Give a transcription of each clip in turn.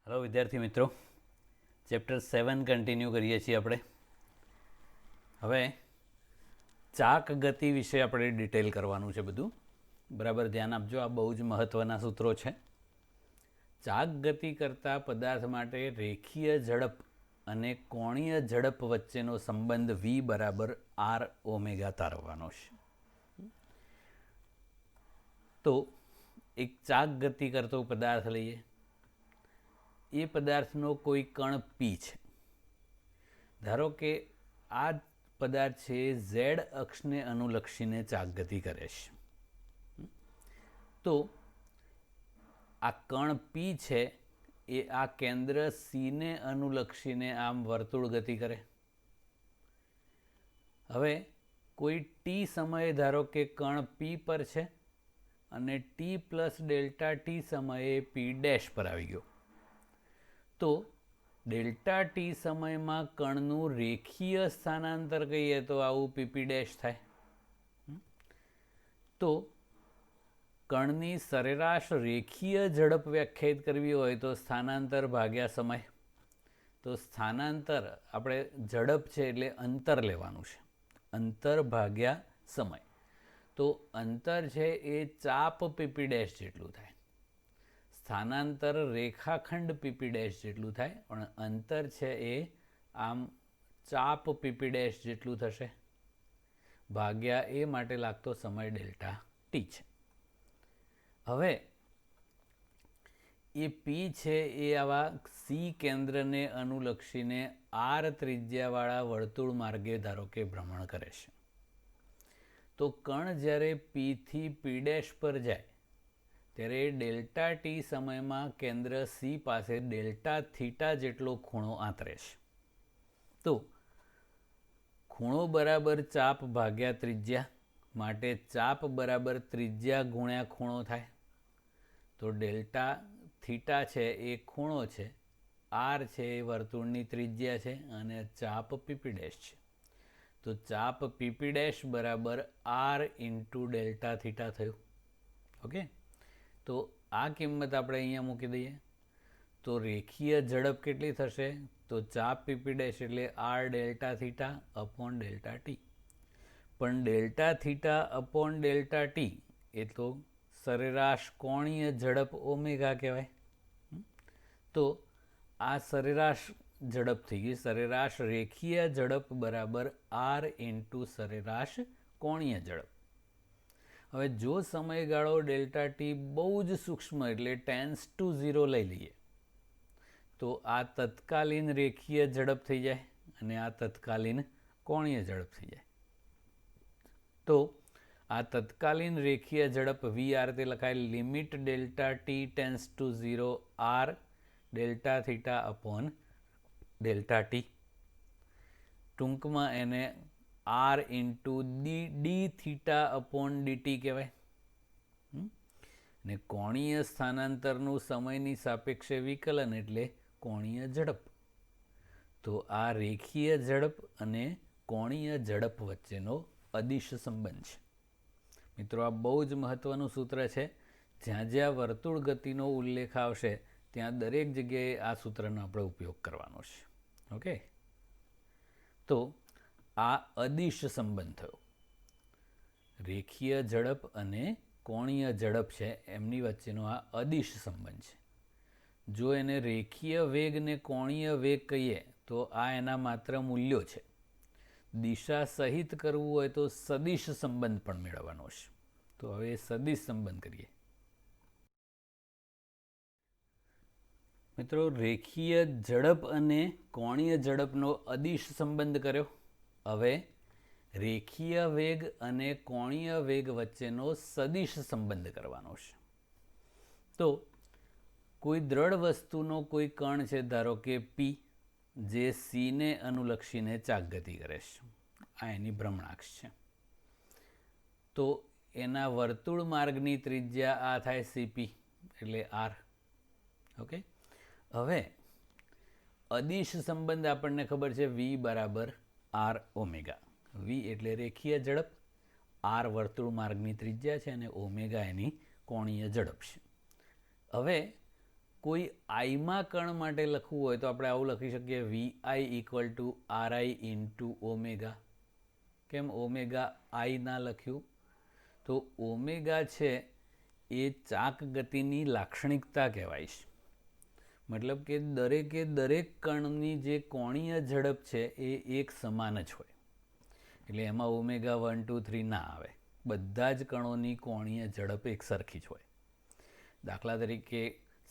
Hello विद्यार्थी मित्रों, chapter 7 continue करिए છીએ આપણે. હવે ચાક ગતિ વિશે આપણે ડિટેલ કરવાનું છે બધું. બરાબર ધ્યાન આપજો, આ બહુ જ મહત્ત્વના સૂત્રો છે. ચાક ગતિ કરતા પદાર્થ માટે રેખીય ઝડપ અને કોણીય ઝડપ વચ્ચેનો સંબંધ v બરાબર r ઓમેગા તારવવાનો છે. તો એક ચાક ગતિ કરતો પદાર્થ લઈએ. એ પદાર્થનો કોઈ કણ પી છે. ધારો કે આ પદાર્થ છે ઝેડ અક્ષને અનુલક્ષીને ચાક ગતિ કરે છે. તો આ કણ પી છે એ આ કેન્દ્ર સીને અનુલક્ષીને આમ વર્તુળ ગતિ કરે. હવે કોઈ ટી સમયે ધારો કે કણ પી પર છે અને ટી પ્લસ ડેલ્ટા ટી સમયે પી ડેશ પર આવી ગયો. તો ડેલ્ટા ટી સમયમાં કણનું રેખીય સ્થાનાંતર કહીએ તો આવું પીપી ડેશ થાય. તો કણની સરેરાશ રેખીય ઝડપ વ્યાખ્યાયિત કરવી હોય તો સ્થાનાંતર ભાગ્યા સમય. તો સ્થાનાંતર આપણે ઝડપ છે એટલે અંતર લેવાનું છે, અંતર ભાગ્યા સમય. તો અંતર છે એ ચાપ પીપી ડેશ જેટલું થાય. સ્થાનાંતર રેખાખંડ પીપી ડેશ જેટલું થાય, પણ અંતર છે એ આમ ચાપ પીપી ડેશ જેટલું થશે, ભાગ્યા એ માટે લાગતો સમય ડેલ્ટા ટી છે. હવે એ પી છે એ આવા સી કેન્દ્રને અનુલક્ષીને આર ત્રિજ્યાવાળા વર્તુળ માર્ગે ધારો કે ભ્રમણ કરે છે. તો કણ જ્યારે પીથી પી ડેશ પર જાય ત્યારે ડેલ્ટા ટી સમયમાં કેન્દ્ર સી પાસે ડેલ્ટા થીટા જેટલો ખૂણો આંતરે છે. તો ખૂણો બરાબર ચાપ ભાગ્યા ત્રિજ્યા, માટે ચાપ બરાબર ત્રિજ્યા ગુણ્યા ખૂણો થાય. તો ડેલ્ટા થીટા છે એ ખૂણો છે, આર છે એ વર્તુળની ત્રિજ્યા છે અને ચાપ પીપી ડેશ છે. તો ચાપ પીપી ડેશ બરાબર આર ઇન્ટુ ડેલ્ટા થીટા થયું. ઓકે, તો આ કિંમત આપણે અહીંયા મૂકી દઈએ. તો રેખીય ઝડપ કેટલી થશે? તો ચાપ પીપી ડેશ એટલે R delta theta upon delta T. પણ delta theta upon delta T એ તો સરેરાશ કોણીય ઝડપ ઓમેગા કહેવાય. તો આ સરેરાશ ઝડપ થઈ ગઈ. સરેરાશ રેખીય ઝડપ બરાબર આર ઇન્ટુ સરેરાશ કોણીય ઝડપ. હવે જો સમયગાળો ડેલ્ટા ટી બહુ જ સૂક્ષ્મ એટલે ટેન્સ ટુ 0 લઈ લઈએ તો આ તત્કાલીન રેખીય ઝડપ થઈ જાય અને આ તત્કાલીન કોણીય ઝડપ થઈ જાય. તો આ તત્કાલીન રેખીય ઝડપ વી આર તે લખાય limit delta t tends to 0 r delta theta upon delta t. ટૂંકમાં એને r into d theta upon dt કહેવાય. ને કોણીય સ્થાનાંતરનું સમયની સાપેક્ષે વિકલન એટલે કોણીય ઝડપ. તો આ રેખીય ઝડપ અને કોણીય ઝડપ વચ્ચેનો અદિશ સંબંધ છે. મિત્રો, આ બહુ જ મહત્ત્વનું સૂત્ર છે. જ્યાં જ્યાં વર્તુળ ગતિનો ઉલ્લેખ આવશે ત્યાં દરેક જગ્યાએ આ સૂત્રનો આપણે ઉપયોગ કરવાનો છે. ઓકે, તો આ અદિશ સંબંધ થયો. રેખીય ઝડપ અને કોણીય ઝડપ છે એમની વચ્ચેનો આ અદિશ સંબંધ છે. જો એને રેખીય વેગ ને કોણીય વેગ કહીએ તો આ એના માત્ર મૂલ્યો છે. દિશા સહિત કરવું હોય તો સદિશ સંબંધ પણ મેળવવાનો છે. તો હવે સદિશ સંબંધ કરીએ. મિત્રો, રેખીય ઝડપ અને કોણીય ઝડપનો અદિશ સંબંધ કર્યો. હવે રેખીય વેગ અને કોણીય વેગ વચ્ચેનો સદિશ સંબંધ કરવાનો છે. તો કોઈ દ્રઢ વસ્તુનો કોઈ કણ છે, ધારો કે પી, જે સીને અનુલક્ષીને ચાક ગતિ કરે છે. આ એની ભ્રમણાક્ષ છે. તો એના વર્તુળ માર્ગની ત્રિજ્યા આ થાય સીપી એટલે આર. ઓકે, હવે અદિશ સંબંધ આપણને ખબર છે વી બરાબર આર ઓમેગા. વી એટલે રેખીય ઝડપ, આર વર્તુળ માર્ગની ત્રિજ્યા છે અને ઓમેગા એની કોણીય ઝડપ છે. હવે કોઈ આઈમાં કણ માટે લખવું હોય તો આપણે આવું લખી શકીએ VI equal to RI into omega. કેમ ઓમેગા આઈ ના લખ્યું? તો ઓમેગા છે એ ચાક ગતિની લાક્ષણિકતા કહેવાય છે. મતલબ કે દરેકે દરેક કણની જે કોણીય ઝડપ છે એ એક સમાન જ હોય. એટલે એમાં ઓમેગા 1 2 3 ના આવે. બધા જ કણોની કોણીય ઝડપ એક સરખી જ હોય. દાખલા તરીકે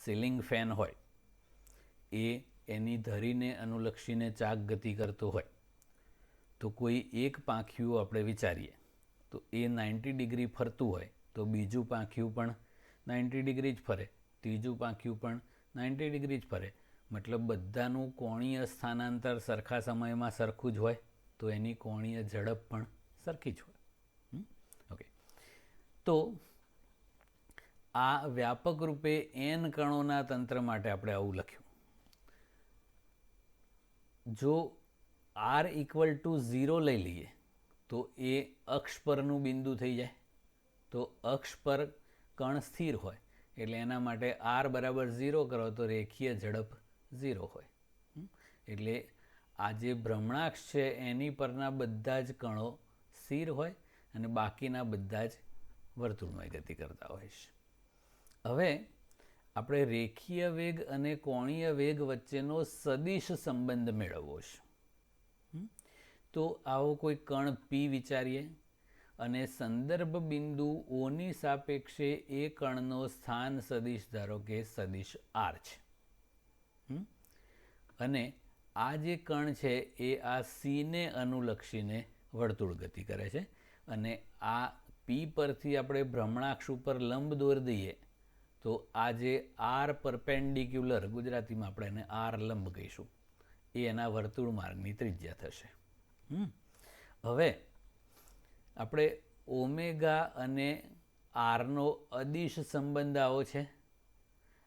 સીલિંગ ફેન હોય એ એની ધરીને અનુલક્ષીને ચાક ગતિ કરતો હોય તો કોઈ એક પાંખિયું આપણે વિચારીએ તો એ 90 ડિગ્રી ફરતું હોય તો બીજું પાંખિયું પણ 90 ડિગ્રી જ ફરે, ત્રીજું પાંખિયું પણ 90 ડિગ્રી જ ફરે. મતલબ બધાનું કોણીય સ્થાનાંતર સરખા સમયમાં સરખું જ હોય તો એની કોણીય ઝડપ પણ સરખી જ હોય. ઓકે, તો આ વ્યાપક રૂપે n કણોના તંત્ર માટે આપણે આવું લખ્યું. જો r ઇક્વલ ટુ 0 લઈ લઈએ તો એ અક્ષ પરનું બિંદુ થઈ જાય. તો અક્ષ પર કણ સ્થિર હોય એટલે એના માટે r બરાબર 0 કરો તો રેખીય ઝડપ 0 હોય. એટલે આ જે ભ્રમણાક્ષ છે એની પરના બધા જ કણો સ્થિર હોય અને બાકીના બધા જ વર્તુળમય ગતિ કરતા હોય છે. હવે આપણે રેખીય વેગ અને કોણીય વેગ વચ્ચેનો સદિશ સંબંધ મેળવવો છે. તો આવો કોઈ કણ P વિચારીએ અને સંદર્ભ બિંદુ ઓની સાપેક્ષે એ કણનો સ્થાન સદિશ ધારો કે સદિશ R છે. અને આ જે કણ છે એ આ C ને અનુલક્ષીને વર્તુળ ગતિ કરે છે અને આ P પરથી આપણે ભ્રમણાક્ષ ઉપર લંબ દોરી દઈએ તો આ જે R પરપેન્ડિક્યુલર, ગુજરાતીમાં આપણે એને R લંબ કહીશું, એ એના વર્તુળ માર્ગની ત્રિજ્યા થશે. હવે આપણે ઓમેગા અને આરનો અદિશ સંબંધ આવો છે.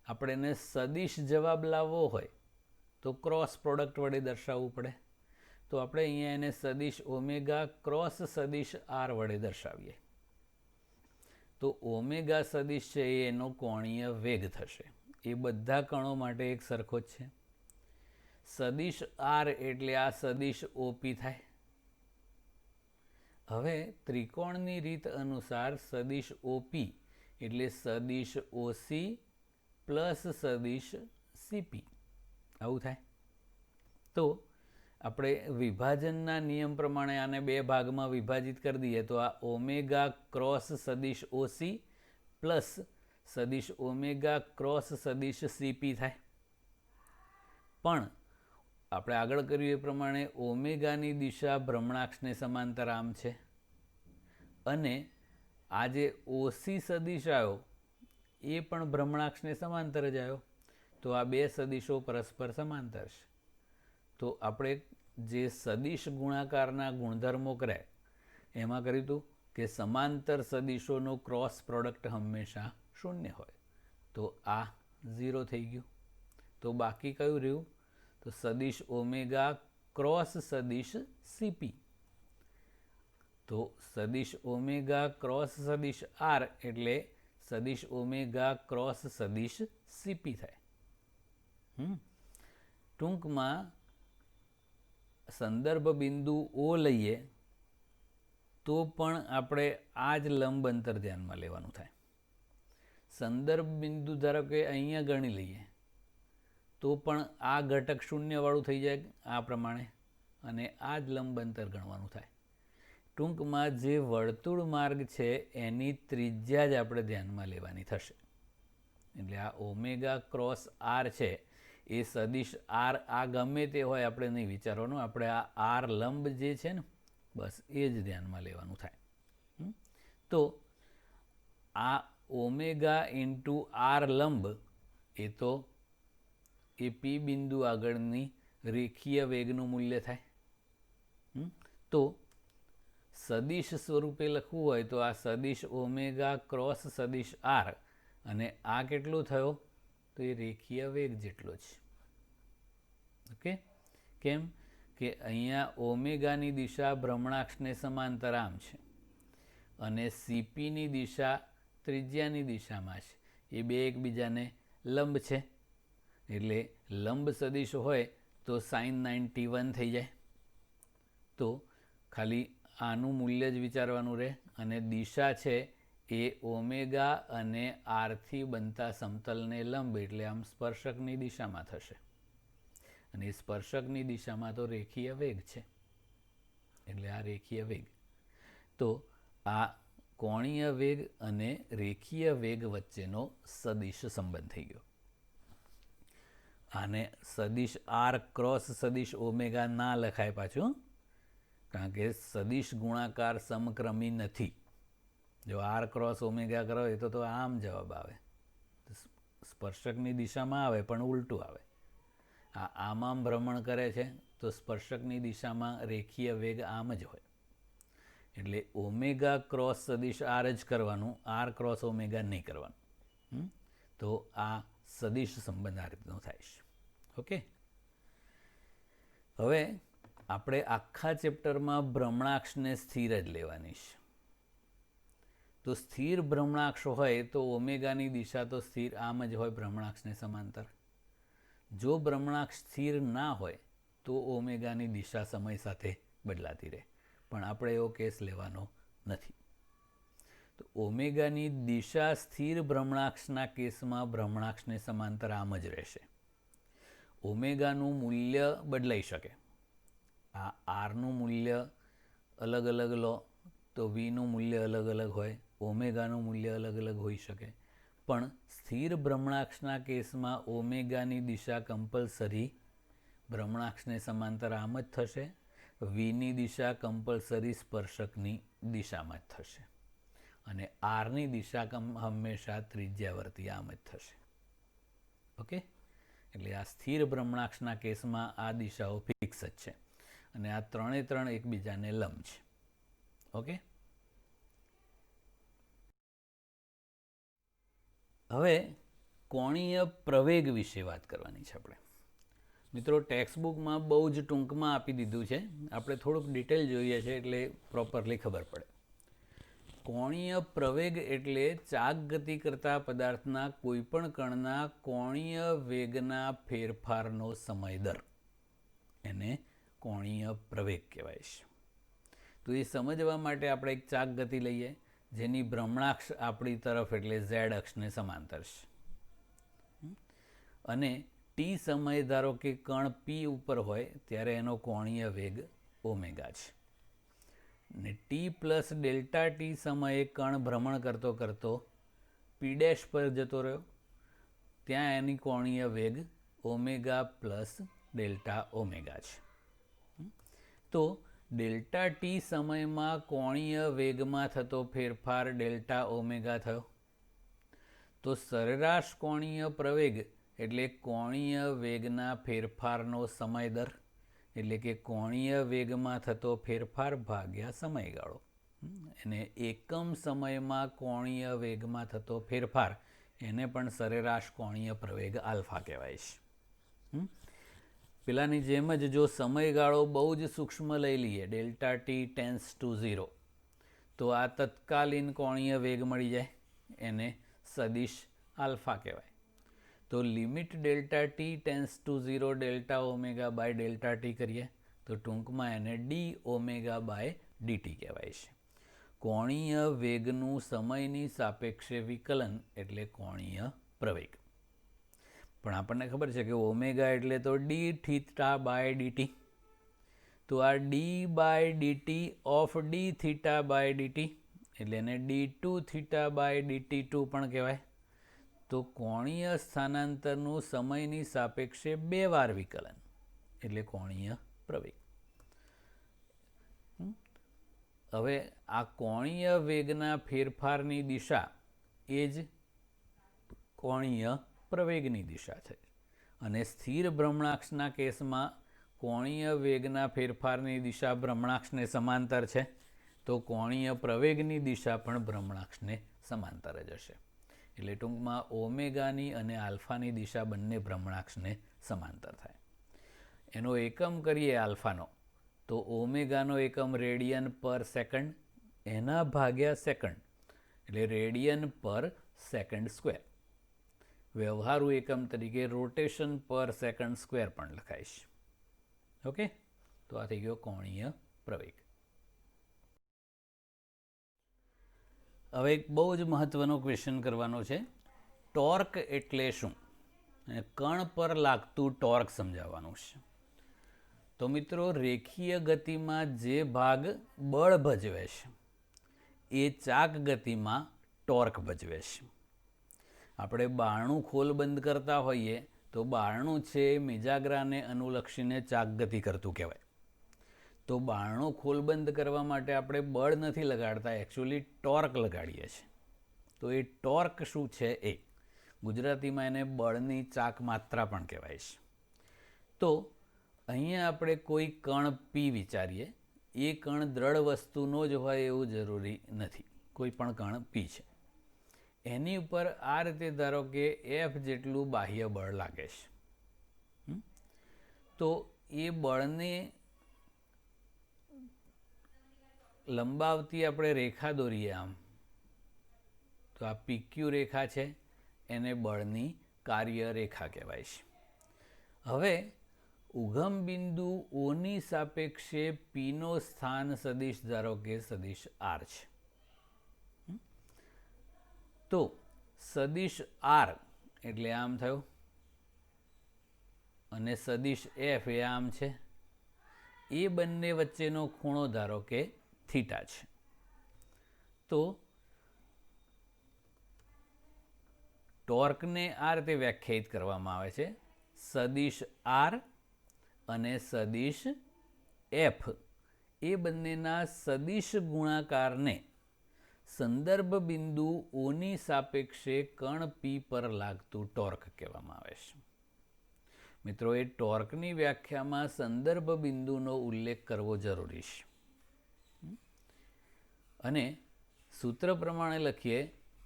આપણે એને સદિશ જવાબ લાવવો હોય તો ક્રોસ પ્રોડક્ટ વડે દર્શાવવું પડે. તો આપણે અહીંયા એને સદિશ ઓમેગા ક્રોસ સદિશ આર વડે દર્શાવીએ તો ઓમેગા સદિશ છે એ એનો કોણીય વેગ થશે. એ બધા કણો માટે એક સરખો જ છે. સદિશ આર એટલે આ સદિશ ઓપી થાય. હવે ત્રિકોણની રીત અનુસાર સદિશ ઓપી એટલે સદિશ ઓસી પ્લસ સદિશ સીપી આવું થાય. તો આપણે વિભાજનના નિયમ પ્રમાણે આને બે ભાગમાં વિભાજિત કરી દઈએ તો આ ઓમેગા ક્રોસ સદિશ ઓસી પ્લસ સદિશ ઓમેગા ક્રોસ સદિશ સીપી થાય. પણ આપણે આગળ કર્યું એ પ્રમાણે ઓમેગાની દિશા ભ્રમણાક્ષને સમાંતર આમ છે અને આ જે ઓસી સદિશ આવ્યો એ પણ ભ્રમણાક્ષને સમાંતર જ આવ્યો. તો આ બે સદિશો પરસ્પર સમાંતર છે. તો આપણે જે સદિશ ગુણાકારના ગુણધર્મો કર્યા એમાં કર્યું હતું કે સમાંતર સદિશોનો ક્રોસ પ્રોડક્ટ હંમેશા શૂન્ય હોય. તો આ 0 થઈ ગયું. તો બાકી કયું રહ્યું? તો સદિશ ઓમેગા ક્રોસ સદિશ સીપી. તો સદિશ ઓમેગા ક્રોસ સદિશ આર એટલે સદિશ ઓમેગા ક્રોસ સદિશ સીપી થાય. ટૂંકમાં સંદર્ભ બિંદુ O લઈએ તો પણ આપણે આ જ લંબ અંતર ધ્યાનમાં લેવાનું થાય. સંદર્ભ બિંદુ ધારો કે અહીંયા ગણી લઈએ તો પણ આ ઘટક શૂન્યવાળું થઈ જાય આ પ્રમાણે અને આ જ લંબ અંતર ગણવાનું થાય. ટૂંકમાં જે વર્તુળ માર્ગ છે એની ત્રિજ્યા જ આપણે ધ્યાનમાં લેવાની થશે. એટલે આ ઓમેગા ક્રોસ આર છે એ સદિશ આર આ ગમે તે હોય આપણે નહીં વિચારવાનું. આપણે આ આર લંબ જે છે ને બસ એ જ ધ્યાનમાં લેવાનું થાય. તો આ ઓમેગા ઇન્ટુ આર લંબ એ તો એ પી બિંદુ આગળની રેખીય વેગનું મૂલ્ય થાય. તો સદિશ સ્વરૂપે લખવું હોય તો આ સદિશ ઓમેગા ક્રોસ સદિશ આર અને આ કેટલો થયો? તો એ રેખીય વેગ જેટલો છે. ઓકે, કેમ કે અહીંયા ઓમેગાની દિશા ભ્રમણાક્ષને સમાંતર આમ છે અને સીપીની દિશા ત્રિજ્યાની દિશામાં છે. એ બે એકબીજાને લંબ છે. એટલે લંબ સદિશ હોય તો સાઇન 91 થઈ જાય. તો ખાલી આનું મૂલ્ય જ વિચારવાનું રહે અને દિશા છે એ ઓમેગા અને આરથી બનતા સમતલને લંબ, એટલે આમ સ્પર્શકની દિશામાં થશે. અને સ્પર્શકની દિશામાં તો રેખીય વેગ છે, એટલે આ રેખીય વેગ. તો આ કોણીય વેગ અને રેખીય વેગ વચ્ચેનો સદિશ સંબંધ થઈ ગયો. આને સદિશ આર ક્રોસ સદિશ ઓમેગા ના લખાય પાછું, કારણ કે સદિશ ગુણાકાર સમક્રમી નથી. જો આર ક્રોસ ઓમેગા કરો એ તો આમ જવાબ આવે, સ્પર્શકની દિશામાં આવે પણ ઉલટું આવે. આમ ભ્રમણ કરે છે તો સ્પર્શકની દિશામાં રેખીય વેગ આમ જ હોય. એટલે ઓમેગા ક્રોસ સદિશ આર જ કરવાનું, આર ક્રોસ ઓમેગા નહીં કરવાનું. તો આ સદિશ સંબંધ આ રીતનો થાય છે. ઓકે, હવે આપણે આખા ચેપ્ટરમાં ભ્રમણાક્ષને સ્થિર જ લેવાની છે. તો સ્થિર ભ્રમણાક્ષ હોય તો ઓમેગાની દિશા તો સ્થિર આમ જ હોય ભ્રમણાક્ષને સમાંતર. જો ભ્રમણાક્ષ સ્થિર ના હોય તો ઓમેગાની દિશા સમય સાથે બદલાતી રહે, પણ આપણે એવો કેસ લેવાનો નથી. તો ઓમેગાની દિશા સ્થિર ભ્રમણાક્ષના કેસમાં ભ્રમણાક્ષને સમાંતર આમ જ રહેશે. ઓમેગાનું મૂલ્ય બદલાઈ શકે. આ આરનું મૂલ્ય અલગ અલગ લો તો વીનું મૂલ્ય અલગ અલગ હોય, ઓમેગાનું મૂલ્ય અલગ અલગ હોઈ શકે. પણ સ્થિર ભ્રમણાક્ષના કેસમાં ઓમેગાની દિશા કમ્પલસરી ભ્રમણાક્ષને સમાંતર આમ જ થશે. વીની દિશા કમ્પલસરી સ્પર્શકની દિશામાં જ થશે. અને આરની દિશા હંમેશા ત્રિજ્યાવર્તી આમ જ થશે. ઓકે, એટલે આ સ્થિર ભ્રમણાક્ષના કેસમાં આ દિશાઓ ફિક્સ જ છે અને આ ત્રણે ત્રણ એકબીજાને લંબ છે. ઓકે, હવે કોણીય પ્રવેગ વિશે વાત કરવાની છે આપણે. મિત્રો, ટેક્સ્ટબુકમાં બહુ જ ટૂંકમાં આપી દીધું છે, આપણે થોડુંક ડિટેલ જોઈએ છે એટલે પ્રોપરલી ખબર પડે. કોણીય પ્રવેગ એટલે ચાક ગતિ કરતા પદાર્થના કોઈપણ કણના કોણીય વેગના ફેરફારનો સમય દર, એને કોણીય પ્રવેગ કહેવાય છે. તો એ સમજવા માટે આપણે એક ચાક ગતિ લઈએ જેની ભ્રમણાક્ષ આપણી તરફ એટલે ઝેડ અક્ષને સમાંતર છે. અને ટી સમય ધારો કે કણ પી ઉપર હોય ત્યારે એનો કોણીય વેગ ઓમેગા છે. ને ટી પ્લસ ડેલ્ટા ટી સમયે કણ ભ્રમણ કરતો કરતો પી ડેશ પર જતો રહ્યો, ત્યાં એની કોણીય વેગ ઓમેગા પ્લસ ડેલ્ટા ઓમેગા છે. તો ડેલ્ટા ટી સમયમાં કોણીય વેગમાં થતો ફેરફાર ડેલ્ટા ઓમેગા થયો. તો સરેરાશ કોણીય પ્રવેગ એટલે કોણીય વેગના ફેરફારનો સમય દર, એટલે કે કોણીય વેગમાં થતો ફેરફાર ભાગ્યા સમયગાળો. એને એકમ સમયમાં કોણીય વેગમાં થતો ફેરફાર, એને પણ સરેરાશ કોણીય પ્રવેગ આલ્ફા કહેવાય છે. પેલાની જેમ જ જો સમયગાળો બહુ જ સૂક્ષ્મ લઈ લઈએ, ડેલ્ટા ટી ટેન્સ ટુ 0, તો આ તત્કાલીન કોણીય વેગ મળી જાય, એને સદિશ આલ્ફા કહેવાય. તો limit delta t tends to 0 delta omega by delta t કરીએ તો ટૂંકમાં એને ડી ઓમેગા બાય ડીટી કહેવાય છે. કોણીય વેગનું સમયની સાપેક્ષે વિકલન એટલે કોણીય પ્રવેગ. પણ આપણને ખબર છે કે ઓમેગા એટલે તો ડી થીટા બાય ડીટી. તો આ d by dt of d theta by dt એટલે એને ડી2 થીટા બાય ડીટી2 પણ કહેવાય. તો કોણીય સ્થાનાંતરનું સમયની સાપેક્ષે 2 વાર વિકલન એટલે કોણીય પ્રવેગ. હવે આ કોણીય વેગના ફેરફારની દિશા એ જ કોણીય પ્રવેગની દિશા છે. અને સ્થિર ભ્રમણાક્ષના કેસમાં કોણીય વેગના ફેરફારની દિશા ભ્રમણાક્ષને સમાંતર છે, તો કોણીય પ્રવેગની દિશા પણ ભ્રમણાક્ષને સમાંતર જ હશે. એટલે ટૂંકમાં ઓમેગાની અને આલ્ફાની દિશા બંને ભ્રમણાક્ષને સમાંતર થાય. એનો એકમ કરીએ આલ્ફાનો, તો ઓમેગાનો એકમ રેડિયન પર સેકન્ડ, એના ભાગ્યા સેકન્ડ એટલે રેડિયન પર સેકન્ડ સ્ક્વેર. વ્યવહારુ એકમ તરીકે રોટેશન પર સેકન્ડ સ્ક્વેર પણ લખાઈશ. ઓકે, તો આ થઈ ગયો કોણીય પ્રવેગ. હવે એક બહુ જ મહત્વનો ક્વેશ્ચન કરવાનો છે. ટોર્ક એટલે શું? અને કણ પર લાગતું ટોર્ક સમજાવવાનું છે. તો મિત્રો, રેખીય ગતિમાં જે ભાગ બળ ભજવે છે એ ચાક ગતિમાં ટોર્ક ભજવે છે. આપણે બારણું ખોલ બંધ કરતા હોઈએ તો બારણું છે એ મિજાગરાને અનુલક્ષીને ચાક ગતિ કરતું કહેવાય. તો બારણું ખોલ બંધ કરવા માટે આપણે બળ નથી લગાડતા, એકચ્યુઅલી ટોર્ક લગાડીએ છીએ. તો એ ટોર્ક શું છે એ ગુજરાતીમાં એને બળની ચાક માત્રા પણ કહેવાય છે. તો અહીંયા આપણે કોઈ કણ પી વિચારીએ. એ કણ દ્રઢ વસ્તુનો જ હોય એવું જરૂરી નથી, કોઈ પણ કણ પી છે. એની ઉપર આ રીતે ધારો કે F જેટલું બાહ્ય બળ લાગે છે. તો એ બળને લંબાવતી આપણે રેખા દોરીએ આમ, તો આ PQ રેખા છે, એને બળની કાર્ય રેખા કહેવાય છે. હવે ઉગમ બિંદુ ઓની સાપેક્ષે પીનો સ્થાન સદિશ ધારો કે સદિશ R છે. તો સદિશ R એટલે આમ થયું, અને સદિશ F એ આમ છે. એ બંને વચ્ચેનો ખૂણો ધારો કે થીટા છે. તો ટોર્કને આ રીતે વ્યાખ્યાયિત કરવામાં આવે છે. સદિશ R અને સદિશ F એ બંનેના સદિશ ગુણાકારને સંદર્ભ બિંદુ ઓની સાપેક્ષે કણ પી પર લાગતું ટોર્ક કહેવામાં આવે છે. મિત્રો, એ ટોર્કની વ્યાખ્યામાં સંદર્ભ બિંદુનો ઉલ્લેખ કરવો જરૂરી છે. અને સૂત્ર પ્રમાણે લખીએ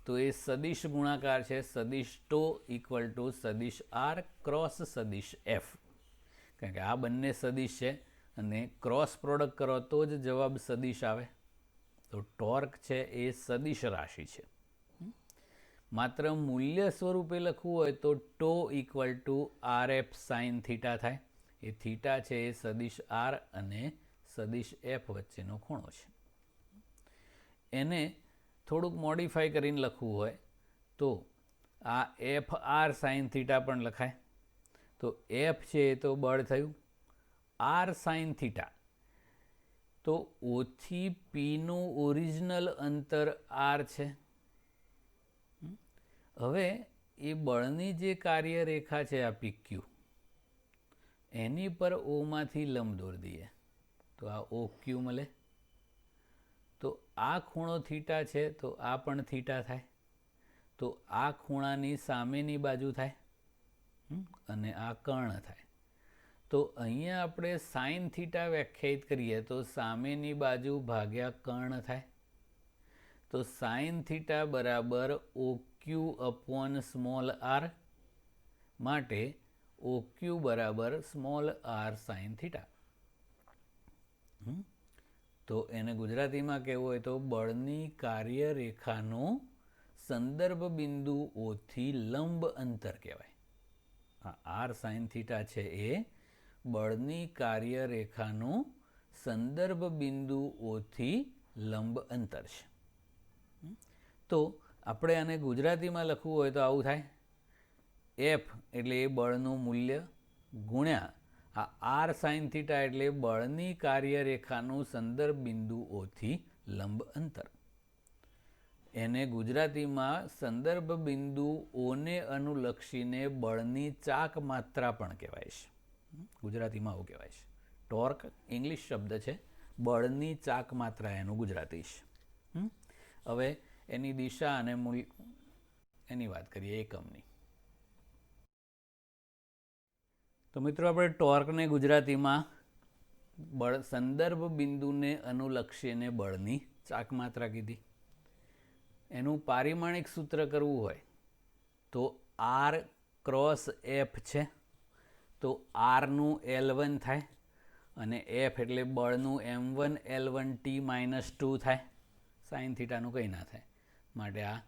તો એ સદિશ ગુણાકાર છે. સદિશ ટો ઇક્વલ ટુ સદિશ R ક્રોસ સદિશ F. કારણ કે આ બંને સદિશ છે અને ક્રોસ પ્રોડક્ટ કરો તો જ જવાબ સદિશ આવે. તો ટોર્ક છે એ સદિશ રાશિ છે. માત્ર મૂલ્ય સ્વરૂપે લખવું હોય તો tau equal to RF sine theta થાય. એ થીટા છે એ સદિશ R અને સદિશ F વચ્ચેનો ખૂણો છે. એને થોડુંક મોડિફાઈ કરીને લખવું હોય તો આ FR સાઇન થીટા પણ લખાય. તો F છે એ તો બળ થયું, R સાઇન થીટા તો ઓથી પીનું ઓરિજિનલ અંતર R છે. હવે એ બળની જે કાર્યરેખા છે આ PQ, એની પર ઓમાંથી લંબ દોરી દઈએ તો આ OQ મળે. તો આ ખૂણો થીટા છે તો આ પણ થીટા થાય. તો આ ખૂણાની સામેની બાજુ થાય અને આ કર્ણ થાય. તો અહીંયા આપણે સાઇન થીટા વ્યાખ્યાયિત કરીએ તો સામેની બાજુ ભાગ્યા કર્ણ થાય. તો સાઇન થીટા બરાબર OQ અપોન સ્મોલ r, માટે OQ બરાબર સ્મોલ r સાઇન થીટા. તો એને ગુજરાતીમાં કહેવું હોય તો બળની કાર્યરેખાનો સંદર્ભ બિંદુ ઓથી લંબ અંતર કહેવાય. આ R સાઇન થીટા છે એ બળની કાર્યરેખાનું સંદર્ભ બિંદુ ઓથી લંબ અંતર છે. તો આપણે આને ગુજરાતીમાં લખવું હોય તો આવું થાય. F એટલે એ બળનું મૂલ્ય ગુણ્યા આ R સાઇન થીટા એટલે બળની કાર્યરેખાનું સંદર્ભ બિંદુઓથી લંબ અંતર. એને ગુજરાતીમાં સંદર્ભ બિંદુઓને અનુલક્ષીને બળની ચાક માત્રા પણ કહેવાય છે. ગુજરાતીમાં આવું કહેવાય છે. ટોર્ક ઇંગ્લિશ શબ્દ છે, બળની ચાક માત્રા એનું ગુજરાતી છે. હવે એની દિશા અને મૂલ્ય એની વાત કરીએ એકમની. તો મિત્રો, આપણે ટોર્કને ગુજરાતીમાં બળ સંદર્ભ બિંદુને અનુલક્ષીને બળની ચાક માત્રા કીધી. એનું પારિમાણિક સૂત્ર કરવું હોય તો R ક્રોસ F છે. તો Rનું L1 થાય અને F એટલે બળનું M1 L1 T - 2 થાય. સાઇન થીટાનું કંઈ ના થાય, માટે આ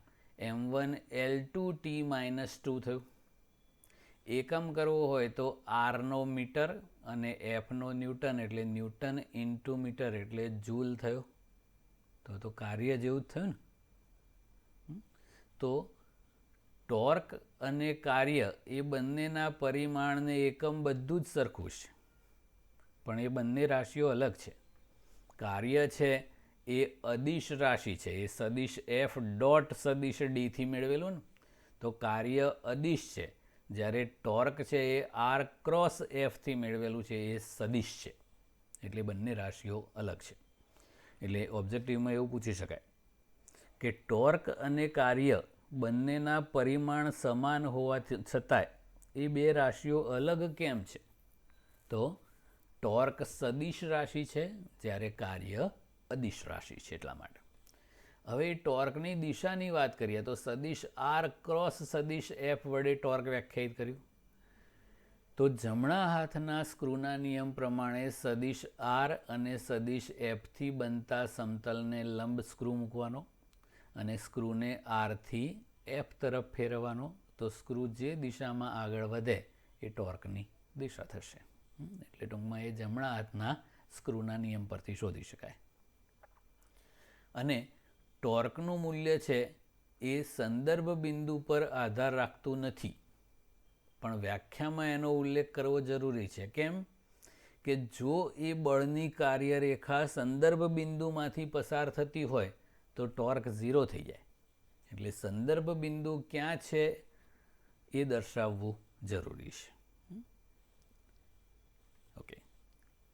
M1 L2 T - 2 થયું. એકમ કરવો હોય તો આરનો મીટર અને એફનો ન્યૂટન, એટલે ન્યૂટન ઇન્ટુ મીટર એટલે જૂલ થયો. તો કાર્ય જેવું જ થયું ને. તો ટોર્ક અને કાર્ય એ બંનેના પરિમાણને એકમ બધું જ સરખું છે, પણ એ બંને રાશિઓ અલગ છે. કાર્ય છે એ અદિશ રાશિ છે, એ સદિશ એફ ડોટ સદિશ ડીથી મેળવેલું ને, તો કાર્ય અદિશ છે. જ્યારે ટોર્ક છે એ આર ક્રોસ એફથી મેળવેલું છે, એ સદિશ છે. એટલે બંને રાશિઓ અલગ છે. એટલે ઓબ્જેક્ટિવમાં એવું પૂછી શકાય કે ટોર્ક અને કાર્ય બંનેના પરિમાણ સમાન હોવા છતાંય એ બે રાશિઓ અલગ કેમ છે? તો ટોર્ક સદિશ રાશિ છે, જ્યારે કાર્ય અદિશ રાશિ છે, એટલા માટે. હવે ટોર્કની દિશાની વાત કરીએ તો સદિશ આર ક્રોસ સદિશ એફ વડે ટોર્ક વ્યાખ્યાયિત કર્યું. તો જમણા હાથના સ્ક્રૂના નિયમ પ્રમાણે સદિશ આર અને સદિશ એફથી બનતા સમતલને લંબ સ્ક્રૂ મૂકવાનો અને સ્ક્રૂને આરથી એફ તરફ ફેરવવાનો. તો સ્ક્રૂ જે દિશામાં આગળ વધે એ ટોર્કની દિશા થશે. એટલે ટૂંકમાં એ જમણા હાથના સ્ક્રૂના નિયમ પરથી શોધી શકાય. અને ટોર્કનું મૂલ્ય છે એ સંદર્ભ બિંદુ પર આધાર રાખતું નથી, પણ વ્યાખ્યામાં એનો ઉલ્લેખ કરવો જરૂરી છે. કેમ કે જો એ બળની કાર્યરેખા સંદર્ભ બિંદુમાંથી પસાર થતી હોય તો ટોર્ક 0 થઈ જાય. એટલે સંદર્ભ બિંદુ ક્યાં છે એ દર્શાવવું જરૂરી છે. ઓકે,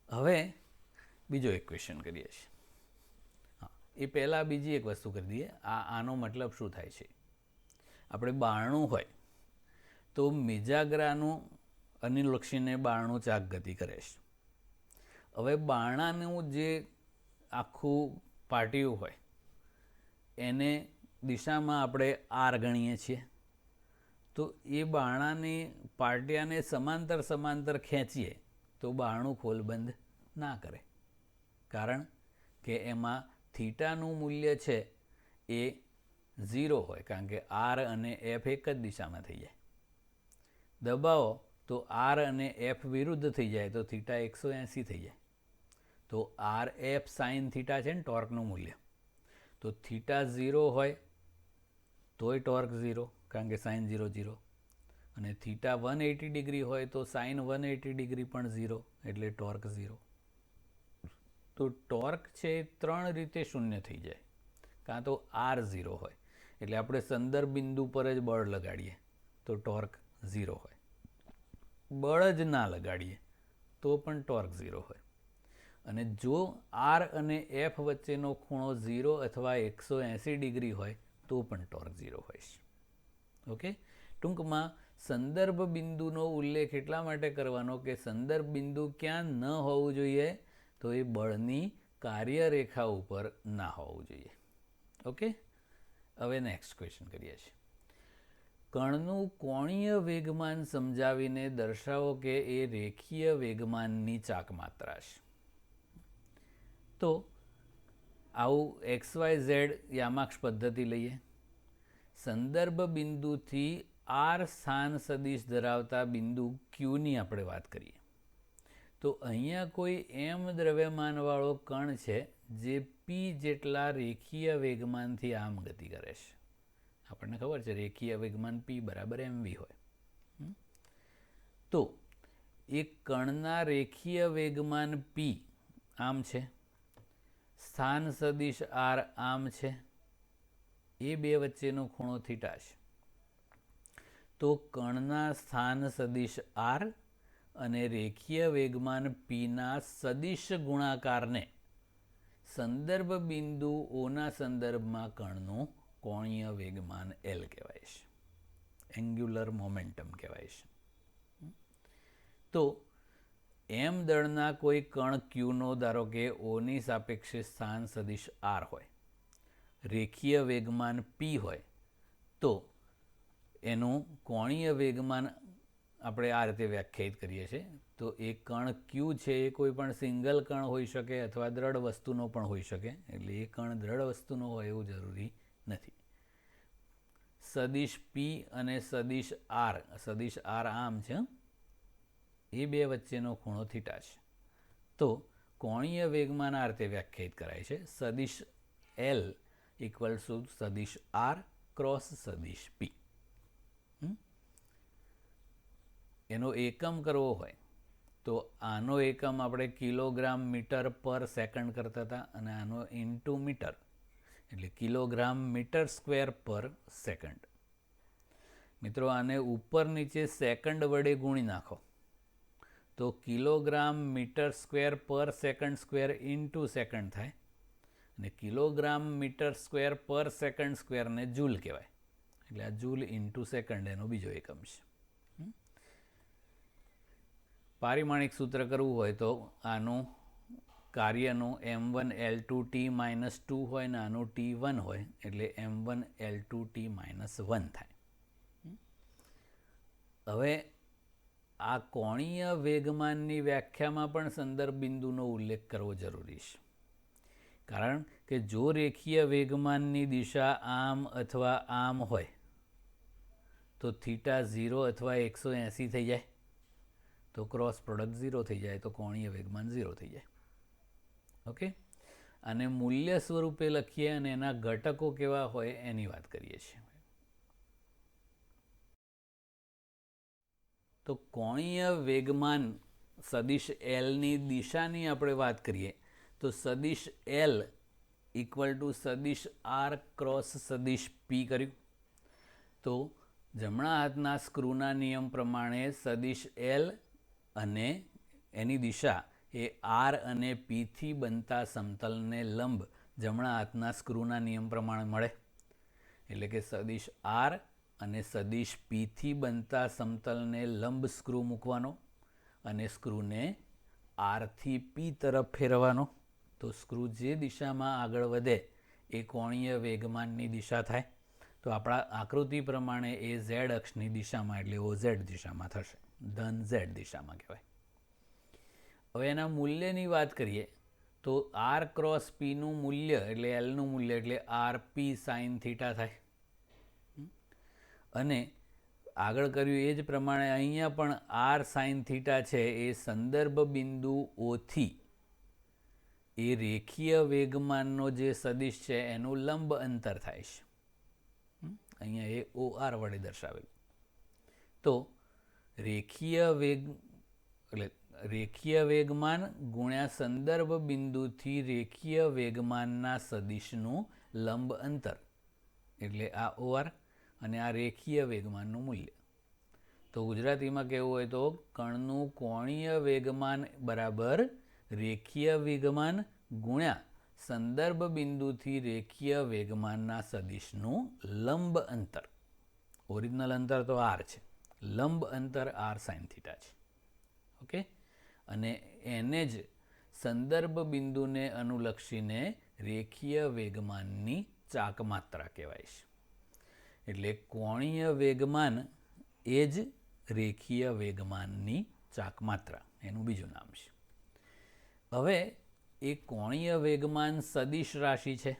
હવે બીજો એક ક્વેશ્ચન કરીએ છીએ. એ પહેલાં બીજી એક વસ્તુ કરી દઈએ. આનો મતલબ શું થાય છે? આપણે બારણું હોય તો મિજાગરાનું અનુલક્ષીને બારણું ચાક ગતિ કરે છે. હવે બારણાનું જે આખું પાટિયું હોય એને દિશામાં આપણે આર ગણીએ છીએ. તો એ બારણાની પાટિયાને સમાંતર ખેંચીએ તો બારણું ખોલબંધ ના કરે, કારણ કે એમાં થીટાનું મૂલ્ય છે એ 0 હોય, કારણ કે આર અને એફ એક જ દિશામાં થઈ જાય. દબાવો તો આર અને એફ વિરુદ્ધ થઈ જાય તો થીટા 180 થઈ જાય. તો આર એફ સાઇન થીટા છે ને ટોર્કનું મૂલ્ય. તો થીટા 0 હોય તોય ટોર્ક 0, કારણ કે સાઇન 0 0. અને થીટા 180 ડિગ્રી હોય તો સાઇન 180 ડિગ્રી પણ 0, એટલે ટોર્ક 0. તો ટોર્ક છે એ 3 રીતે શૂન્ય થઈ જાય. કાં તો આર 0 હોય, એટલે આપણે સંદર્ભ બિંદુ પર જ બળ લગાડીએ તો ટોર્ક 0 હોય. બળ જ ના લગાડીએ તો પણ ટોર્ક 0 હોય. અને જો આર અને એફ વચ્ચેનો ખૂણો 0 અથવા 180 ડિગ્રી હોય તો પણ ટોર્ક 0 હોય છે. ઓકે, ટૂંકમાં સંદર્ભ બિંદુનો ઉલ્લેખ એટલા માટે કરવાનો કે સંદર્ભ બિંદુ ક્યાં ન હોવું જોઈએ? તો એ બળની કાર્યરેખા ઉપર ના હોવું જોઈએ. ઓકે, હવે નેક્સ્ટ ક્વેશ્ચન કરીએ છીએ. કણનું કોણીય વેગમાન સમજાવીને દર્શાવો કે એ રેખીય વેગમાનની ચાક માત્રા છે. તો આવું XYZ યામાક્ષ પદ્ધતિ લઈએ. સંદર્ભ બિંદુથી આર સ્થાન સદિશ ધરાવતા બિંદુ Qની આપણે વાત કરીએ. તો અહીંયા કોઈ એમ દ્રવ્યમાનવાળો કણ છે જે P જેટલા રેખીય વેગમાનથી આમ ગતિ કરે છે. આપણને ખબર છે રેખીય વેગમાન P બરાબર mv હોય. તો એ કણના રેખીય વેગમાન P આમ છે, સ્થાન સદિશ આર આમ છે, એ બે વચ્ચેનો ખૂણો થીટા છે. તો કણના સ્થાન સદિશ આર અને રેખીય વેગમાન પીના સદિશ ગુણાકારને સંદર્ભ બિંદુ ઓના સંદર્ભમાં કણનું કોણીય વેગમાન L કહેવાય છે, એન્ગ્યુલર મોમેન્ટમ કહેવાય છે. તો એમ દળના કોઈ કણ Qનો ધારો કે ઓની સાપેક્ષે સ્થાન સદિશ આર હોય, રેખીય વેગમાન P હોય, તો એનું કોણીય વેગમાન આપણે આ રીતે વ્યાખ્યાયિત કરીએ છીએ. તો એ કણ Q છે એ કોઈ પણ સિંગલ કણ હોઈ શકે અથવા દ્રઢ વસ્તુનો પણ હોઈ શકે. એટલે એ કણ દ્રઢ વસ્તુનો હોય એવું જરૂરી નથી. સદિશ પી અને સદિશ આર આમ છે, એ બે વચ્ચેનો ખૂણો થીટા છે. તો કોણીય વેગમાન આ રીતે વ્યાખ્યાયિત કરાય છે, સદિશ એલ ઇક્વલ ટુ સદિશ આર ક્રોસ સદિશ પી. એનો એકમ કરવો હોય તો આનો એકમ આપણે કિલોગ્રામ મીટર પર સેકન્ડ કરતા હતા, અને આનો ઇન્ટુ મીટર એટલે કિલોગ્રામ મીટર સ્ક્વેર પર સેકન્ડ. મિત્રો, આને ઉપર નીચે સેકન્ડ વડે ગુણી નાખો તો કિલોગ્રામ મીટર સ્ક્વેર પર સેકન્ડ સ્ક્વેર ઇન્ટુ સેકન્ડ થાય, અને કિલોગ્રામ મીટર સ્ક્વેર પર સેકન્ડ સ્ક્વેરને જૂલ કહેવાય, એટલે આ જૂલ ઇન્ટુ સેકન્ડ એનો બીજો એકમ છે. પારિમાણિક સૂત્ર કરવું હોય તો આનું કાર્યનું m1L2T-2 હોય ને આનું T1 હોય, એટલે m1L2T-1 થાય. હવે આ કોણીય વેગમાનની વ્યાખ્યામાં પણ સંદર્ભ બિંદુનો ઉલ્લેખ કરવો જરૂરી છે, કારણ કે જો રેખીય વેગમાનની દિશા આમ અથવા આમ હોય તો થીટા 0 અથવા 180 થઈ જાય, તો ક્રોસ પ્રોડક્ટ 0 થઈ જાય, તો કોણીય વેગમાન 0 થઈ જાય. ઓકે, અને મૂલ્ય સ્વરૂપે લખીએ અને એના ઘટકો કેવા હોય એની વાત કરીએ છીએ. તો કોણીય વેગમાન સદિશ એલની દિશાની આપણે વાત કરીએ તો સદિશ એલ ઇક્વલ ટુ સદિશ આર ક્રોસ સદિશ પી કર્યું. તો જમણા હાથના સ્ક્રૂના નિયમ પ્રમાણે સદિશ એલ અને એની દિશા એ આર અને પીથી બનતા સમતલને લંબ જમણા હાથના સ્ક્રૂના નિયમ પ્રમાણે મળે, એટલે કે સદિશ આર અને સદિશ પીથી બનતા સમતલને લંબ સ્ક્રૂ મૂકવાનો અને સ્ક્રૂને આરથી પી તરફ ફેરવવાનો. તો સ્ક્રૂ જે દિશામાં આગળ વધે એ કોણીય વેગમાનની દિશા થાય. તો આપણા આકૃતિ પ્રમાણે એ ઝેડ અક્ષની દિશામાં એટલે ઓઝેડ દિશામાં થશે, ધન ઝેડ દિશામાં કહેવાય. હવે એના મૂલ્યની વાત કરીએ તો આર ક્રોસ પીનું મૂલ્ય એટલે એલનું મૂલ્ય એટલે આર પી સાઇન થીટા થાય. અને આગળ કર્યું એ જ પ્રમાણે અહીંયા પણ આર સાઇન થીટા છે એ સંદર્ભ બિંદુ ઓથી એ રેખીય વેગમાનનો જે સદિશ છે એનું લંબ અંતર થાય છે. અહીંયા એ ઓ આર વડે દર્શાવેલું. તો રેખીય વેગમાન ગુણ્યા સંદર્ભ બિંદુથી રેખીય વેગમાનના સદિશનું લંબ અંતર એટલે આ ઓ આર, અને આ રેખીય વેગમાનનું મૂલ્ય. તો ગુજરાતીમાં કહેવું હોય તો કણનું કોણીય વેગમાન બરાબર રેખીય વેગમાન ગુણ્યા સંદર્ભ બિંદુથી રેખીય વેગમાનના સદિશનું લંબ અંતર. ઓરિજિનલ અંતર તો આર છે, લંબ અંતર આર સાઇન થીટા છે. ઓકે, અને એને જ સંદર્ભ બિંદુને અનુલક્ષીને રેખીય વેગમાનની ચાકમાત્રા કહેવાય છે. એટલે કોણીય વેગમાન એ જ રેખીય વેગમાનની ચાકમાત્રા એનું બીજું નામ છે. હવે એ કોણીય વેગમાન સદિશ રાશિ છે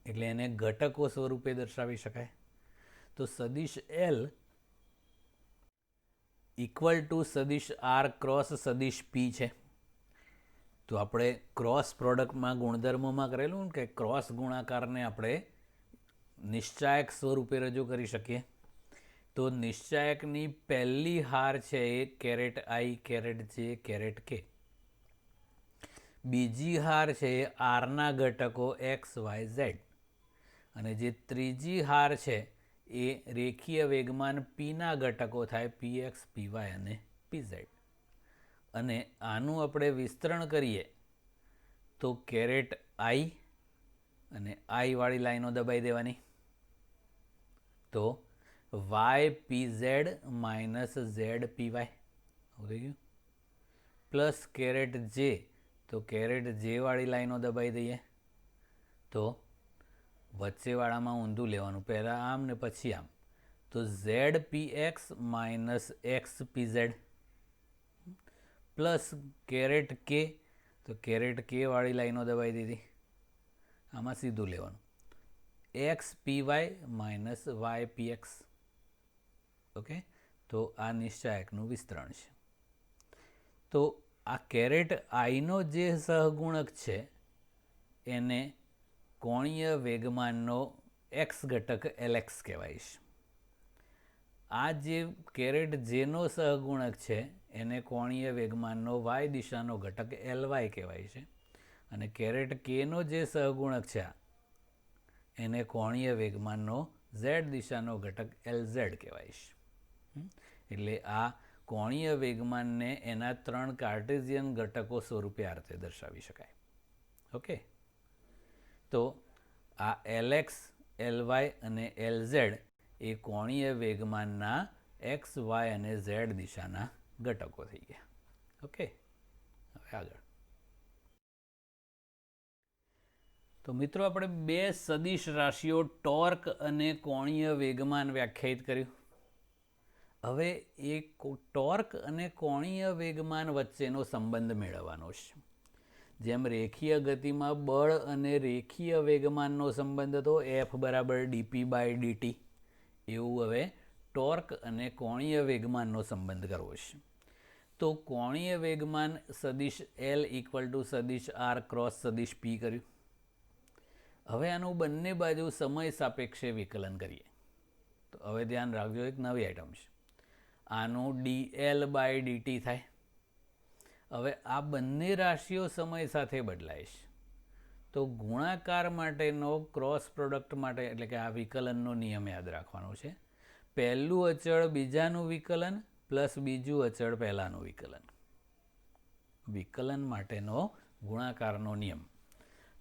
એટલે એને ઘટકો સ્વરૂપે દર્શાવી શકાય. તો સદિશ એલ ઇક્વલ ટુ સદિશ આર ક્રોસ સદિશ પી છે. તો આપણે ક્રોસ પ્રોડક્ટમાં ગુણધર્મોમાં કરેલું કે ક્રોસ ગુણાકારને આપણે નિશ્ચાયક સ્વરૂપે રજૂ કરી શકીએ. તો નિશ્ચાયકની પહેલી હાર છે એ કેરેટ આઈ, કેરેટ જે, કેરેટ કે. બીજી હાર છે એ આરના ઘટકો એક્સ, વાય, ઝેડ. અને જે ત્રીજી હાર છે એ રેખીય વેગમાન પીના ઘટકો થાય પી એક્સ, પી વાય અને પી ઝેડ. અને આનું આપણે વિસ્તરણ કરીએ તો કેરેટ આઈ અને આઈવાળી લાઈનો દબાઈ દેવાની. તો y p z minus z p y થઈ ગયું, પ્લસ કેરેટ જે, તો કેરેટ જેવાળી લાઈનો દબાઈ દઈએ. તો વચ્ચેવાળામાં ઊંધું લેવાનું, પહેલાં આમ ને પછી આમ. તો Z P x minus X P Z plus caret કે, તો કેરેટ કે વાળી લાઈનો દબાઈ દીધી. આમાં સીધું લેવાનું. એક્સ પીવાય માઇનસ વાય પીએક્સ. ઓકે, તો આ નિશ્ચાયકનું વિસ્તરણ છે. તો આ કેરેટ આઈનો જે સહગુણક છે એને કોણીય વેગમાનનો એક્સ ઘટક એલએક્સ કહેવાય છે. આ જે કેરેટ જેનો સહગુણક છે એને કોણીય વેગમાનનો વાય દિશાનો ઘટક એલવાય કહેવાય છે. અને કેરેટ કેનો જે સહગુણક છે એને કોણીય વેગમાનનો ઝેડ દિશાનો ઘટક એલઝેડ કહેવાય છે. એટલે આ કોણીય વેગમાનને એના 3 કાર્ટેશિયન ઘટકો સ્વરૂપે આ રીતે દર્શાવી શકાય. ઓકે, તો આ એલએક્સ, એલવાય અને એલઝેડ એ કોણીય વેગમાનના એક્સ, વાય અને ઝેડ દિશાના ઘટકો થઈ ગયા. ઓકે, હવે આગળ. તો મિત્રો આપણે 2 સદિશ રાશિઓ ટોર્ક અને કોણીય વેગમાન વ્યાખ્યાયિત કર્યું. હવે એ ટોર્ક અને કોણીય વેગમાન વચ્ચેનો સંબંધ મેળવવાનો છે. જેમ રેખીય ગતિમાં બળ અને રેખીય વેગમાનનો સંબંધ હતો એફ બરાબર ડીપી બાય ડીટી, એવું હવે ટોર્ક અને કોણીય વેગમાનનો સંબંધ કરવો છે. તો કોણીય વેગમાન સદિશ એલ ઇક્વલ ટુ સદિશ આર ક્રોસ સદિશ પી કર્યું. હવે આનું બંને બાજુ સમય સાપેક્ષે વિકલન કરીએ. તો હવે ધ્યાન રાખજો, એક નવી આઈટમ છે. આનું ડીએલ બાય ડીટી થાય. હવે આ બંને રાશિઓ સમય સાથે બદલાય છે. તો ગુણાકાર માટેનો ક્રોસ પ્રોડક્ટ માટે એટલે કે આ વિકલનનો નિયમ યાદ રાખવાનો છે. પહેલું અચળ બીજાનું વિકલન પ્લસ બીજું અચળ પહેલાનું વિકલન. વિકલન માટેનો ગુણાકારનો નિયમ.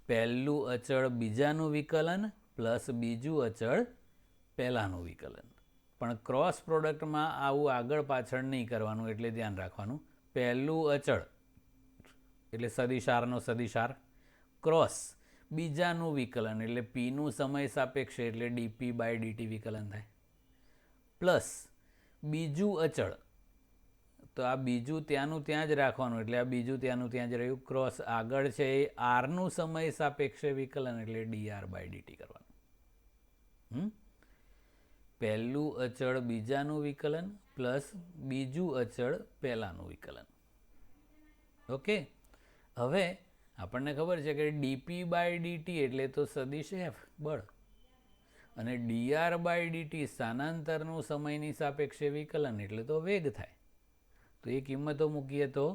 પહેલું અચળ બીજાનું વિકલન પ્લસ બીજું અચળ પહેલાનું વિકલન. પણ ક્રોસ પ્રોડક્ટમાં આવું આગળ પાછળ નહીં કરવાનું, એટલે ધ્યાન રાખવાનું. પહેલું અચળ એટલે સદિશ આરનો સદિશ આર ક્રોસ બીજાનું વિકલન એટલે પીનું સમય સાપેક્ષ એટલે ડીપી બાય ડીટી વિકલન થાય, પ્લસ બીજું અચળ. તો આ બીજું ત્યાંનું ત્યાં જ રાખવાનું, એટલે આ બીજું ત્યાંનું ત્યાં જ રહ્યું. ક્રોસ આગળ છે એ આરનું સમય સાપેક્ષે વિકલન એટલે ડીઆર બાય ડીટી કરવાનું. પહેલું અચળ બીજાનું વિકલન પ્લસ બીજું અચળ પહેલાનું વિકલન. ઓકે, હવે આપણને ખબર છે કે ડીપી બાય ડીટી એટલે તો સદિશ એફ બળ, અને ડીઆર બાય ડીટી સ્થાનાંતરનું સમયની સાપેક્ષે વિકલન એટલે તો વેગ થાય. તો એ કિંમતો મૂકીએ તો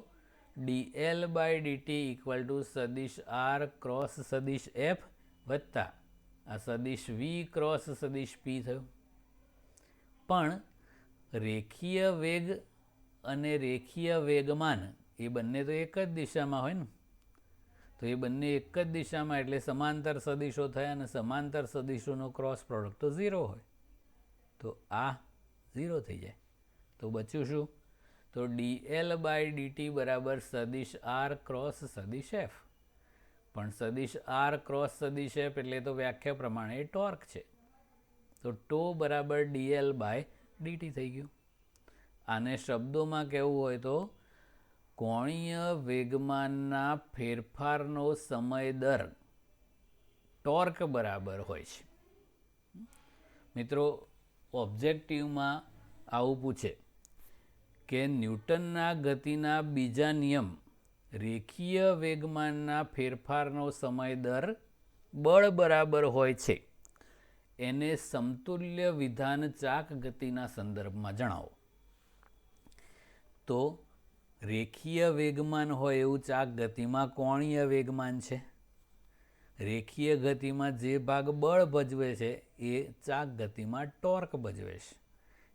dl by dt equal to સદિશ આર ક્રોસ સદિશ એફ વત્તા આ સદિશ વી ક્રોસ સદિશ પી થયું. પણ રેખીય વેગ અને રેખીય વેગમાન એ બંને તો એક જ દિશામાં હોય ને, તો એ બંને એક જ દિશામાં એટલે સમાંતર સદિશો થયા, અને સમાંતર સદિશોનો ક્રોસ પ્રોડક્ટ તો 0 હોય. તો આ 0 થઈ જાય. તો બચ્યું શું? તો ડીએલ બાય ડીટી બરાબર સદિશ આર ક્રોસ સદિશ એફ. પણ સદિશ આર ક્રોસ સદિશ એફ એટલે તો વ્યાખ્યા પ્રમાણે ટોર્ક છે. તો ટો બરાબર ડીએલ બાય ડીટી થઈ ગયું. આને શબ્દોમાં કહેવું હોય તો કોણીય વેગમાનના ફેરફારનો સમય દર ટોર્ક બરાબર હોય છે. મિત્રો, ઓબ્જેક્ટિવમાં આવું પૂછે કે ન્યૂટનના ગતિના બીજા નિયમ રેખીય વેગમાનના ફેરફારનો સમય દર બળ બરાબર હોય છે, એને સમતુલ્ય વિધાન ચાક ગતિના સંદર્ભમાં જણાવો. તો રેખીય વેગમાન હોય એવું ચાક ગતિમાં કોણીય વેગમાન છે. રેખીય ગતિમાં જે ભાગ બળ ભજવે છે એ ચાક ગતિમાં ટોર્ક ભજવે છે.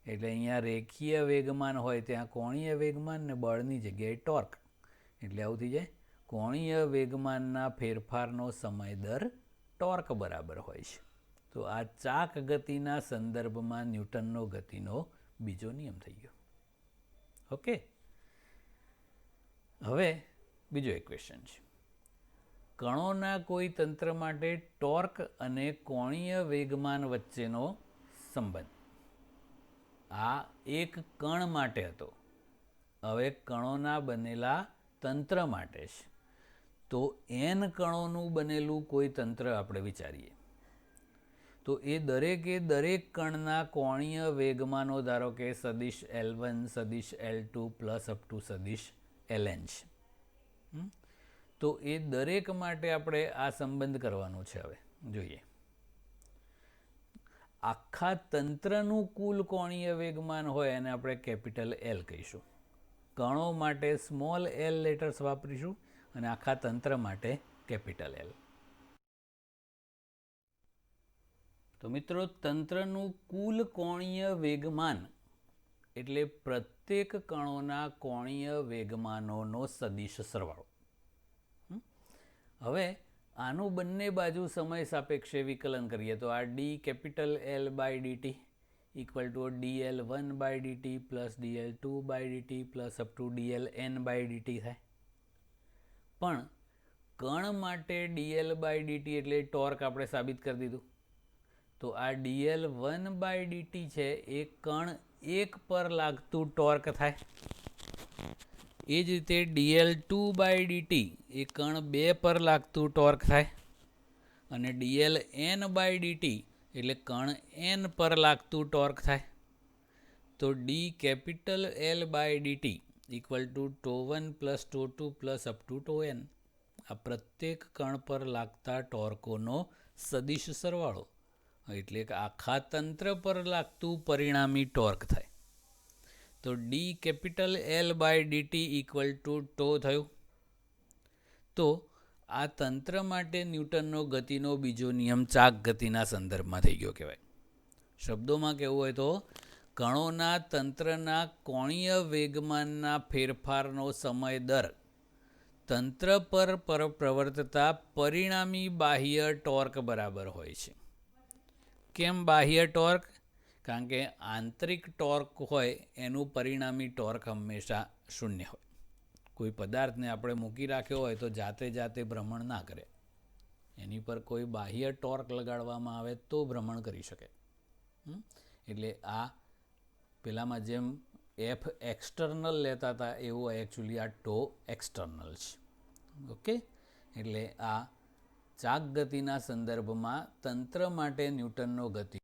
એટલે અહીંયા રેખીય વેગમાન હોય ત્યાં કોણીય વેગમાન ને બળની જગ્યાએ ટોર્ક. એટલે આવું થઈ જાય કોણીય વેગમાનના ફેરફારનો સમય દર ટોર્ક બરાબર હોય છે. તો આ ચાક ગતિના સંદર્ભમાં ન્યૂટનનો ગતિનો બીજો નિયમ થઈ ગયો. ઓકે, હવે બીજો એક ક્વેશ્ચન છે. કણોના કોઈ તંત્ર માટે ટોર્ક અને કોણીય વેગમાન વચ્ચેનો સંબંધ. આ એક કણ માટે હતો, હવે કણોના બનેલા તંત્ર માટે છે. તો n કણોનું બનેલું કોઈ તંત્ર આપણે વિચારીએ તો એ દરેક કણના કોણીય વેગમાનો ધારો કે સદિશ L1 સદિશ L2 પ્લસ અપ ટુ સદિશ Ln છે. તો એ દરેક માટે આપણે આ સંબંધ કરવાનો છે. હવે જોઈએ, આખા તંત્રનું કુલ કોણીય વેગમાન હોય એને આપણે કેપિટલ L કહીશું. કણો માટે સ્મોલ l લેટર્સ વાપરીશું અને આખા તંત્ર માટે કેપિટલ L. તો મિત્રો, તંત્રનું કુલ કોણીય વેગમાન એટલે પ્રત્યેક કણોના કોણીય વેગમાનોનો સદિશ સરવાળો. હવે આનું બંને બાજુ સમય સાપેક્ષે વિકલન કરીએ તો આ d capital L by dt equal to dl1 by dt plus dl2 by dt plus up to dln by dt થાય. પણ કણ માટે dl બાય dt એટલે ટોર્ક આપણે સાબિત કરી દીધું. તો આ dl1 બાય dt છે એ કણ 1 પર લાગતું ટોર્ક થાય. એ જ રીતે dl2 બાય dt એ કણ 2 પર લાગતું ટોર્ક થાય. અને dln બાય dt એટલે કણ n પર લાગતું ટોર્ક થાય. તો d capital L by dt equal to τ1 plus τ2 plus up to τn આ પ્રત્યેક કણ પર લાગતા ટોર્કોનો સદિશ સરવાળો એટલે કે આખા તંત્ર પર લાગતું પરિણામી ટોર્ક થાય. તો d capital L by dt equal to τ થયું. તો આ તંત્ર માટે ન્યૂટનનો ગતિનો બીજો નિયમ ચાક ગતિના સંદર્ભમાં થઈ ગયો કહેવાય. શબ્દોમાં કહેવું હોય તો કણોના તંત્રના કોણીય વેગમાનના ફેરફારનો સમય દર તંત્ર પર પ્રવર્તતા પરિણામી બાહ્ય ટોર્ક બરાબર હોય છે. કેમ બાહ્ય ટોર્ક? કારણ કે આંતરિક ટોર્ક હોય એનું પરિણામી ટોર્ક હંમેશા શૂન્ય હોય. કોઈ પદાર્થને આપણે મૂકી રાખ્યો હોય તો જાતે ભ્રમણ ના કરે, એની પર કોઈ બાહ્ય ટોર્ક લગાડવામાં આવે તો ભ્રમણ કરી શકે. એટલે આ પેલામાં જેમ એફ એક્સટર્નલ લેતા હતા એવું એકચ્યુઅલી આ ટો એક્સટર્નલ છે. ઓકે, એટલે આ ચાક ગતિના સંદર્ભમાં તંત્ર માટે ન્યૂટનનો ગતિ